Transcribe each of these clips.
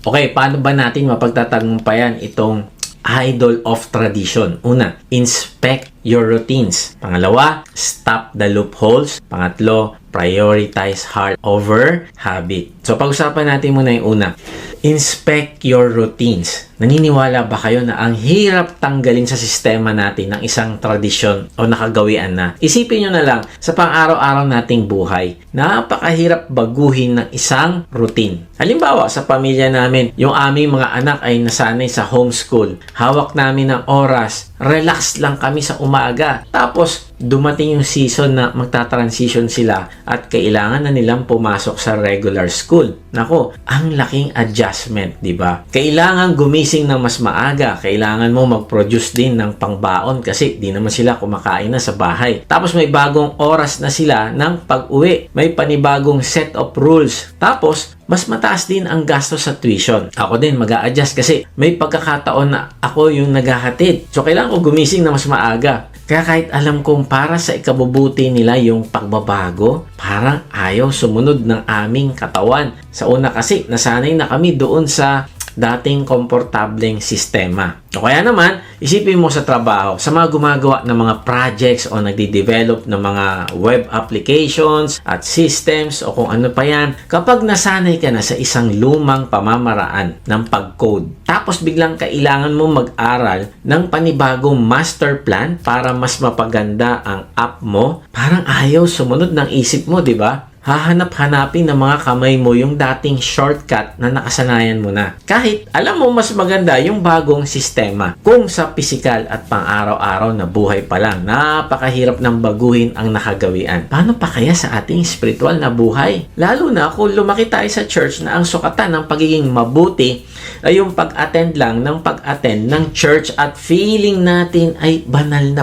Okay, paano ba natin mapagtatagumpayan itong idol of tradition? Una, inspect your routines. Pangalawa, stop the loopholes. Pangatlo, prioritize heart over habit. So, pag-usapan natin muna yung una. Inspect your routines. Naniniwala ba kayo na ang hirap tanggalin sa sistema natin ng isang tradisyon o nakagawian na? Isipin nyo na lang, sa pang-araw-araw nating buhay, napakahirap baguhin ng isang routine. Halimbawa, sa pamilya namin, yung aming mga anak ay nasanay sa homeschool. Hawak namin ng oras. Relax lang kami sa umaga. Tapos, dumating yung season na magta-transition sila at kailangan na nilang pumasok sa regular school. Nako, ang laking adjustment, di ba? Kailangan gumising ng mas maaga. Kailangan mo mag-produce din ng pangbaon kasi di naman sila kumakain na sa bahay. Tapos may bagong oras na sila ng pag-uwi. May panibagong set of rules. Tapos, mas mataas din ang gasto sa tuition. Ako din mag-a-adjust kasi may pagkakataon na ako yung naghahatid. So, kailangan ko gumising na mas maaga. Kaya kahit alam kong para sa ikabubuti nila yung pagbabago, parang ayaw sumunod ng aming katawan. Sa una kasi, nasanay na kami doon sa dating komportableng sistema. O kaya naman, isipin mo sa trabaho, sa mga gumagawa ng mga projects o nagde-develop ng mga web applications at systems o kung ano pa yan, kapag nasanay ka na sa isang lumang pamamaraan ng pag-code, tapos biglang kailangan mo mag-aral ng panibagong master plan para mas mapaganda ang app mo, parang ayaw sumunod ng isip mo, di ba? Hahanap-hanapin ng mga kamay mo yung dating shortcut na nakasanayan mo na. Kahit alam mo mas maganda yung bagong sistema. Kung sa pisikal at pang-araw-araw na buhay pa lang, napakahirap ng baguhin ang nakagawian. Paano pa kaya sa ating spiritual na buhay? Lalo na kung lumaki tayo sa church na ang sukatan ng pagiging mabuti ay yung pag-attend lang ng pag-attend ng church at feeling natin ay banal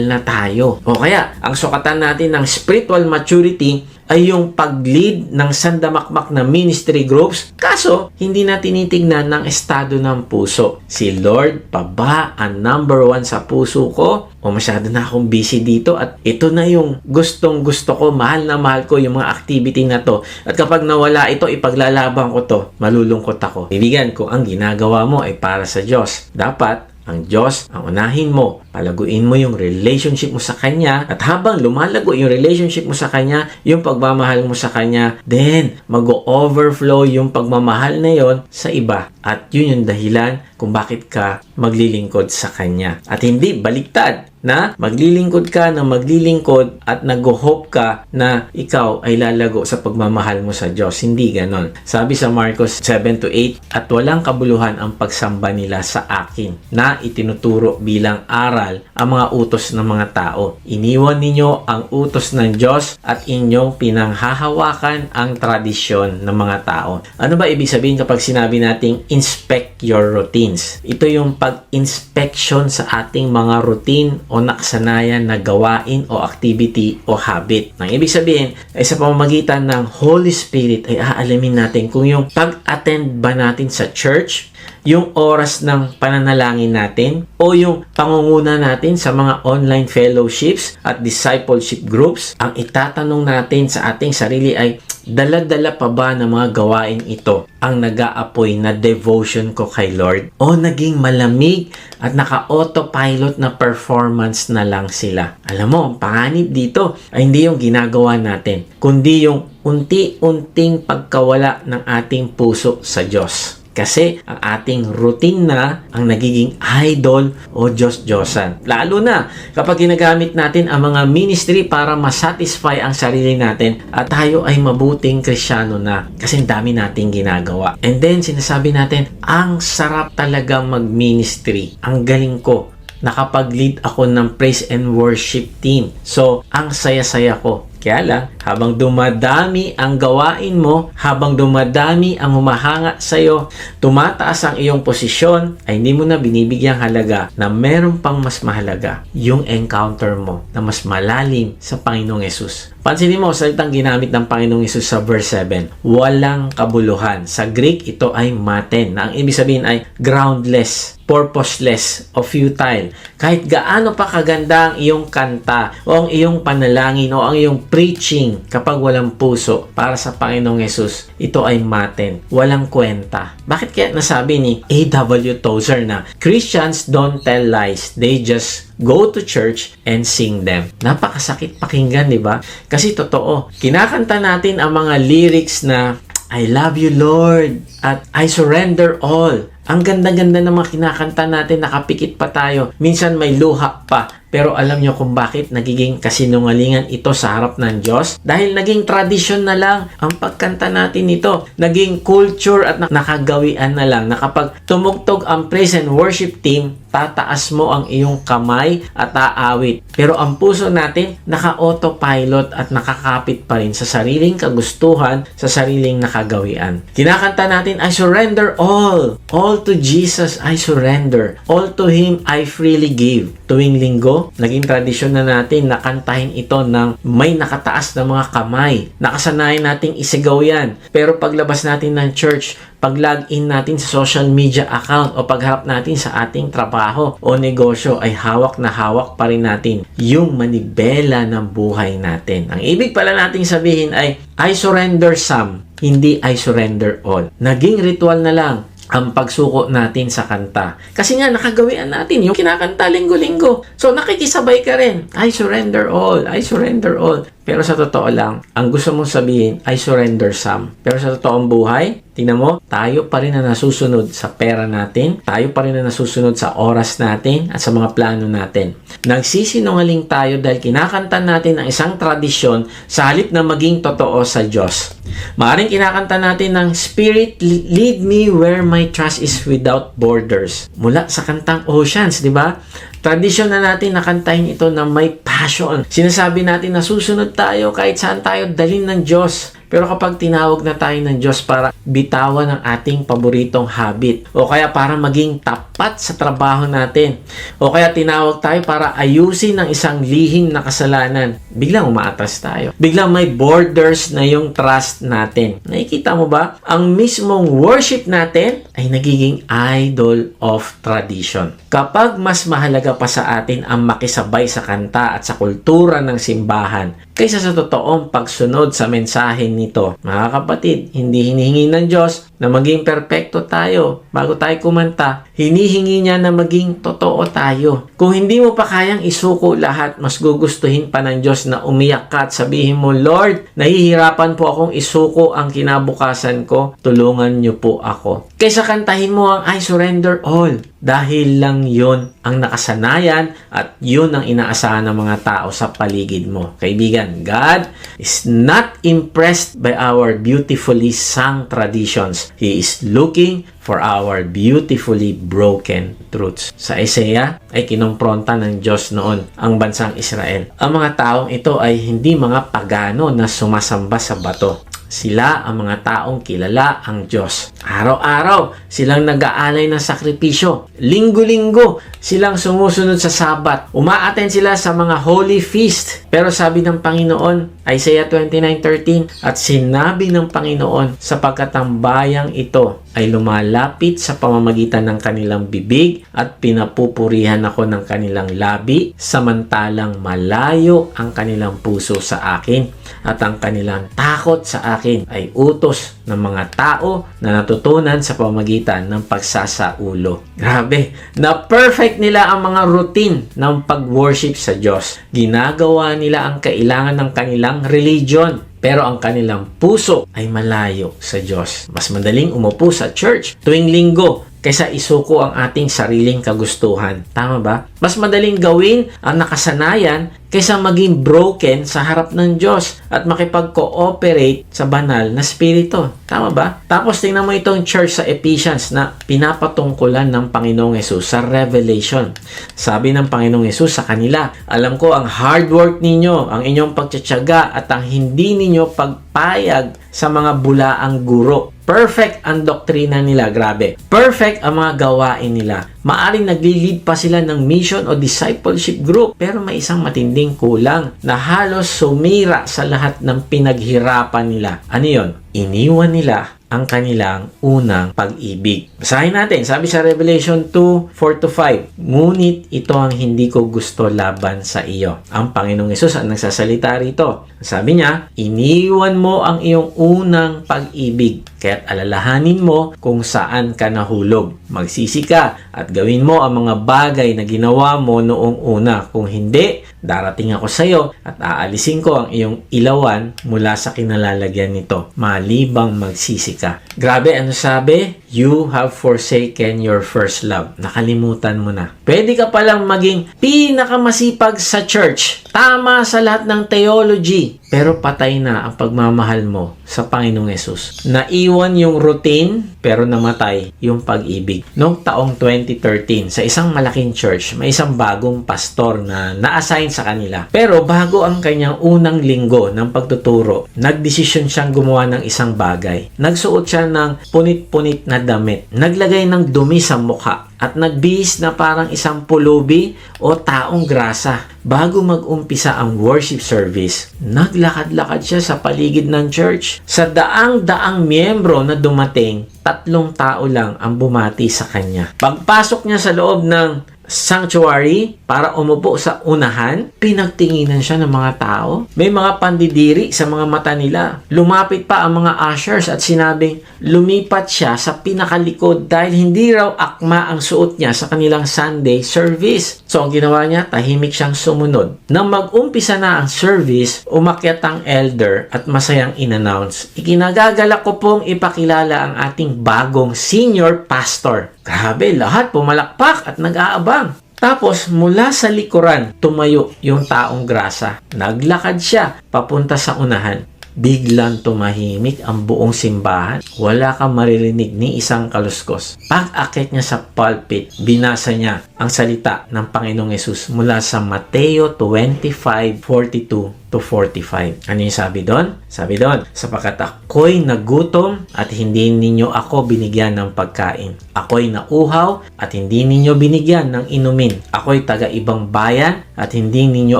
na tayo. O kaya, ang sukatan natin ng spiritual maturity ay yung pag-lead ng sandamakmak na ministry groups, kaso hindi na tinitignan ng estado ng puso. Si Lord pa ba ang number 1 sa puso ko? O masyado na akong busy dito at ito na yung gustong gusto ko, mahal na mahal ko yung mga activity na to. At kapag nawala ito, ipaglalaban ko to, malulungkot ako. Ibigan ko, ang ginagawa mo ay para sa Diyos. Dapat ang Diyos ang unahin mo. Palaguin mo yung relationship mo sa Kanya. At habang lumalago yung relationship mo sa Kanya, yung pagmamahal mo sa Kanya, then mag-overflow yung pagmamahal na yon sa iba. At yun yung dahilan kung bakit ka maglilingkod sa Kanya. At hindi baliktad na maglilingkod ka na maglilingkod at nag-hope ka na ikaw ay lalago sa pagmamahal mo sa Diyos. Hindi ganon. Sabi sa Marcos 7-8, at walang kabuluhan ang pagsamba nila sa akin na itinuturo bilang aral ang mga utos ng mga tao. Iniwan ninyo ang utos ng Diyos at inyong pinanghahawakan ang tradisyon ng mga tao. Ano ba ibig sabihin kapag sinabi nating inspect your routines? Ito yung pag-inspection sa ating mga routine o nakasanayan na gawain o activity o habit. Ang ibig sabihin ay sa pamamagitan ng Holy Spirit ay aalamin natin kung yung pag-attend ba natin sa church, yung oras ng pananalangin natin, o yung pangunguna natin sa mga online fellowships at discipleship groups. Ang itatanong natin sa ating sarili ay, dala-dala pa ba ng mga gawain ito ang nag-aapoy na devotion ko kay Lord? O naging malamig at naka-autopilot na performance na lang sila? Alam mo, ang panganib dito ay hindi yung ginagawa natin, kundi yung unti-unting pagkawala ng ating puso sa Diyos. Kasi ang ating routine na ang nagiging idol o Diyos-Diyosan. Lalo na kapag ginagamit natin ang mga ministry para masatisfy ang sarili natin at tayo ay mabuting Kristyano na kasi dami nating ginagawa. And then sinasabi natin, ang sarap talaga mag-ministry. Ang galing ko. Nakapag-lead ako ng praise and worship team. So, ang saya-saya ko. Kaya lang, habang dumadami ang gawain mo, habang dumadami ang humahanga sa'yo, tumataas ang iyong posisyon, ay hindi mo na binibigyang halaga na meron pang mas mahalaga, yung encounter mo na mas malalim sa Panginoong Yesus. Pansinin mo, salitang ginamit ng Panginoong Yesus sa verse 7, walang kabuluhan. Sa Greek, ito ay maten, na ang ibig sabihin ay groundless. purposeless o futile. Kahit gaano pa kaganda ang iyong kanta o ang iyong panalangin o ang iyong preaching, kapag walang puso para sa Panginoong Yesus, ito ay maten. Walang kwenta. Bakit kaya nasabi ni A.W. Tozer na Christians don't tell lies, they just go to church and sing them. Napakasakit pakinggan, di ba? Kasi totoo, kinakanta natin ang mga lyrics na I love you, Lord, at I surrender all. Ang ganda-ganda ng mga kinakanta natin, nakapikit pa tayo. Minsan may luha pa. Pero alam nyo kung bakit nagiging kasinungalingan ito sa harap ng Diyos? Dahil naging tradisyon na lang ang pagkanta natin ito. Naging culture at nakagawian na lang na kapag tumugtog ang praise and worship team, tataas mo ang iyong kamay at aawit. Pero ang puso natin, naka-autopilot at nakakapit pa rin sa sariling kagustuhan, sa sariling nakagawian. Kinakanta natin, I surrender all. All to Jesus, I surrender. All to Him, I freely give. Tuwing linggo, naging tradisyon na natin na kantahin ito ng may nakataas na mga kamay. Nakasanayan nating isigaw yan. Pero paglabas natin ng church, pag-login natin sa social media account o pagharap natin sa ating trabaho o negosyo, ay hawak na hawak pa rin natin yung manibela ng buhay natin. Ang ibig pala nating sabihin ay, I surrender some, hindi I surrender all. Naging ritual na lang ang pagsuko natin sa kanta. Kasi nga, nakagawian natin yung kinakanta linggo-linggo. So, nakikisabay ka rin. I surrender all. I surrender all. Pero sa totoo lang, ang gusto mong sabihin, I surrender some. Pero sa totoong buhay, tingnan mo, tayo pa rin na nasusunod sa pera natin. Tayo pa rin na nasusunod sa oras natin at sa mga plano natin. Nagsisinungaling tayo dahil kinakanta natin ang isang tradisyon sa halip na maging totoo sa Diyos. Maaring kinakanta natin ng Spirit, lead me where my trust is without borders. Mula sa kantang Oceans, di ba? Tradisyon na natin na kantahin ito na may passion. Sinasabi natin na susunod tayo kahit saan tayo dalhin ng Diyos. Pero kapag tinawag na tayo ng Diyos para bitawan ang ating paboritong habit, o kaya para maging tapat sa trabaho natin, o kaya tinawag tayo para ayusin ang isang lihim na kasalanan, biglang umaatras tayo. Biglang may borders na yung trust natin. Nakikita mo ba? Ang mismong worship natin ay nagiging idol of tradition. Kapag mas mahalaga pa sa atin ang makisabay sa kanta at sa kultura ng simbahan kaysa sa totoong pagsunod sa mensahe nito, mga kapatid, hindi hinihingi ng Diyos na maging perpekto tayo bago tayo kumanta. Hinihingi niya na maging totoo tayo. Kung hindi mo pa kayang isuko lahat, mas gugustuhin pa ng Diyos na umiyak ka at sabihin mo, Lord, nahihirapan po akong isuko ang kinabukasan ko. Tulungan niyo po ako. Kaysa kantahin mo ang I surrender all. Dahil lang yun ang nakasanayan at yun ang inaasahan ng mga tao sa paligid mo. Kaibigan, God is not impressed by our beautifully sung traditions. He is looking for our beautifully broken truths. Sa Isaiah ay kinumpronta ng Diyos noon ang bansang Israel. Ang mga taong ito ay hindi mga pagano na sumasamba sa bato. Sila ang mga taong kilala ang Diyos. Araw-araw silang nag-aalay ng sakripisyo. Linggo-linggo silang sumusunod sa Sabat. Umaattend sila sa mga holy feast. Pero sabi ng Panginoon, Isaiah 29:13, at sinabi ng Panginoon, sapagkat ang bayang ito ay lumalapit sa pamamagitan ng kanilang bibig at pinapupurihan ako ng kanilang labi, samantalang malayo ang kanilang puso sa akin at ang kanilang takot sa akin ay utos ng mga tao na natutunan sa pamamagitan ng pagsasaulo. Grabe, na perfect nila ang mga routine ng pag-worship sa Diyos. Ginagawa nila ang kailangan ng kanilang religion. Pero ang kanilang puso ay malayo sa Diyos. Mas madaling umupo sa church tuwing linggo kaysa isuko ang ating sariling kagustuhan. Tama ba? Mas madaling gawin ang nakasanayan kaysa maging broken sa harap ng Diyos at makipag-cooperate sa banal na spirito. Tama ba? Tapos tingnan mo itong church sa Ephesians na pinapatungkulan ng Panginoong Yesus sa Revelation. Sabi ng Panginoong Yesus sa kanila, alam ko ang hard work ninyo, ang inyong pagtsatsaga at ang hindi ninyo pagpayag sa mga bulaang guro. Perfect ang doktrina nila, grabe. Perfect ang mga gawain nila. Maaring naglilid pa sila ng mission o discipleship group, pero may isang matinding kulang na halos sumira sa lahat ng pinaghirapan nila. Ano yon? Iniwan nila ang kanilang unang pag-ibig. Basahin natin. Sabi sa Revelation 2:4-5, ngunit ito ang hindi ko gusto laban sa iyo. Ang Panginoong Hesus ang nagsasalita rito. Sabi niya, iniwan mo ang iyong unang pag-ibig, kaya't alalahanin mo kung saan ka nahulog. Magsisi ka at gawin mo ang mga bagay na ginawa mo noong una. Kung hindi, darating ako sa iyo at aalisin ko ang iyong ilawan mula sa kinalalagyan nito, malibang magsisi ka. Grabe, ano sabi? You have forsaken your first love. Nakalimutan mo na. Pwede ka palang maging pinakamasipag sa church, tama sa lahat ng theology, pero patay na ang pagmamahal mo sa Panginoong Hesus. Naiwan yung routine, pero namatay yung pag-ibig. Noong taong 2013, sa isang malaking church, may isang bagong pastor na na-assign sa kanila. Pero bago ang kanyang unang linggo ng pagtuturo, nagdesisyon siyang gumawa ng isang bagay. Nagsuot siya ng punit-punit na damit. Naglagay ng dumi sa mukha at nagbihis na parang isang pulubi o taong grasa. Bago mag-umpisa ang worship service, naglakad-lakad siya sa paligid ng church. Sa daang-daang miyembro na dumating, 3 tao lang ang bumati sa kanya. Pagpasok niya sa loob ng sanctuary para umupo sa unahan, pinagtinginan siya ng mga tao. May mga pandidiri sa mga mata nila. Lumapit pa ang mga ushers at sinabing lumipat siya sa pinakalikod dahil hindi raw akma ang suot niya sa kanilang Sunday service. So ang ginawa niya, tahimik siyang sumunod. Nang mag-umpisa na ang service, umakyat ang elder at masayang in-announce, ikinagagalak ko pong ipakilala ang ating bagong senior pastor. Grabe, lahat pumalakpak at nag-aabang. Tapos mula sa likuran, tumayo yung taong grasa. Naglakad siya papunta sa unahan. Biglang tumahimik ang buong simbahan. Wala kang maririnig ni isang kaluskos. Pag-akit niya sa pulpit, binasa niya ang salita ng Panginoong Hesus mula sa Mateo 25:42-45. Ano yung sabi doon? Sabi doon, sapagkat ako'y nagutom at hindi ninyo ako binigyan ng pagkain. Ako'y nauhaw at hindi ninyo binigyan ng inumin. Ako'y taga-ibang bayan at hindi ninyo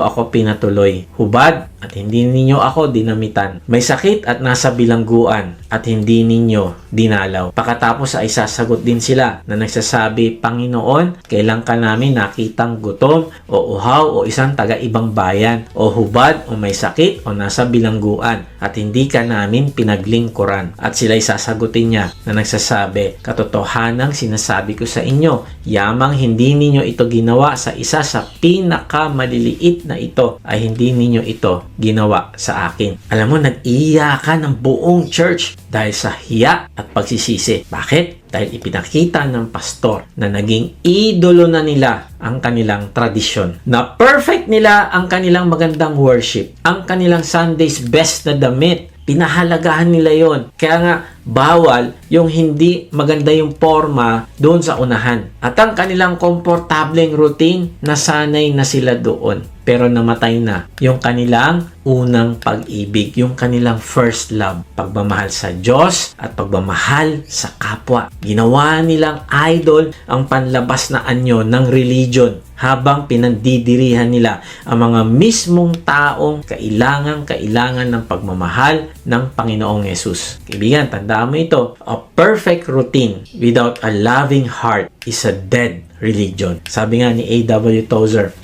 ako pinatuloy. Hubad at hindi ninyo ako dinamitan. May sakit at nasa bilangguan at hindi ninyo dinalaw. Pagkatapos ay sasagot din sila na nagsasabi, Panginoon, kailan ka namin nakitang gutom o uhaw o isang taga-ibang bayan o hubad o may sakit o nasa bilangguan at hindi ka namin pinaglingkuran. At sila'y sasagutin niya na nagsasabi, katotohanang sinasabi ko sa inyo, yamang hindi ninyo ito ginawa sa isa sa pinakamaliliit na ito, ay hindi ninyo ito ginawa sa akin. Alam mo, nag-iyakan ng buong church dahil sa hiya at pagsisisi. Bakit? Dahil ipinakita ng pastor na naging idolo na nila ang kanilang tradisyon. Na perfect nila ang kanilang magandang worship. Ang kanilang Sunday's best na damit. Pinahalagahan nila yon. Kaya nga, bawal yung hindi maganda yung forma doon sa unahan. At ang kanilang komportableng routine, nasanay na sila doon. Pero namatay na yung kanilang unang pag-ibig, yung kanilang first love, pagmamahal sa Diyos at pagmamahal sa kapwa. Ginawa nilang idol ang panlabas na anyo ng religion habang pinandidirihan nila ang mga mismong taong kailangan ng pagmamahal ng Panginoong Hesus. Kaibigan, tandaan mo ito, a perfect routine without a loving heart is a dead religion. Sabi nga ni A.W. Tozer,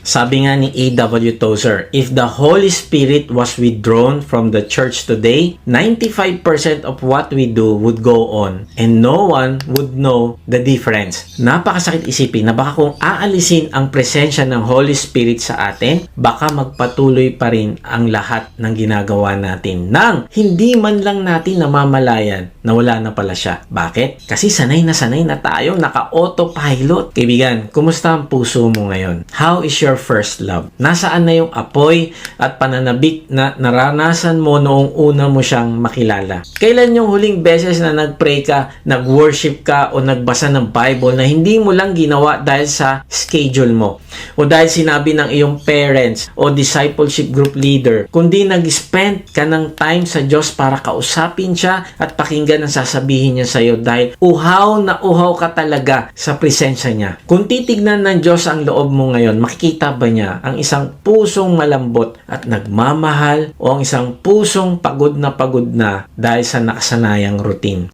if the Holy Spirit was withdrawn from the church today, 95% of what we do would go on and no one would know the difference. Napakasakit isipin na baka kung aalisin ang presensya ng Holy Spirit sa atin, baka magpatuloy pa rin ang lahat ng ginagawa natin nang hindi man lang natin namamalayan na wala na pala siya. Bakit? Kasi sanay na tayong naka-autopilot. Kaibigan, kumusta ang puso mo ngayon? How is your first love? Nasaan na yung apoy at pananabik na naranasan mo noong una mo siyang makilala? Kailan yung huling beses na nag-pray ka, nag-worship ka o nagbasa ng Bible na hindi mo lang ginawa dahil sa schedule mo o dahil sinabi ng iyong parents o discipleship group leader, kundi nag-spend ka ng time sa Diyos para kausapin siya at pakinggan ang sasabihin niya sa iyo dahil uhaw na uhaw ka talaga sa presensya niya. Kung titignan ng Diyos ang loob mo ngayon, makikita ba niya ang isang pusong malambot at nagmamahal o ang isang pusong pagod na dahil sa nakasanayang routine?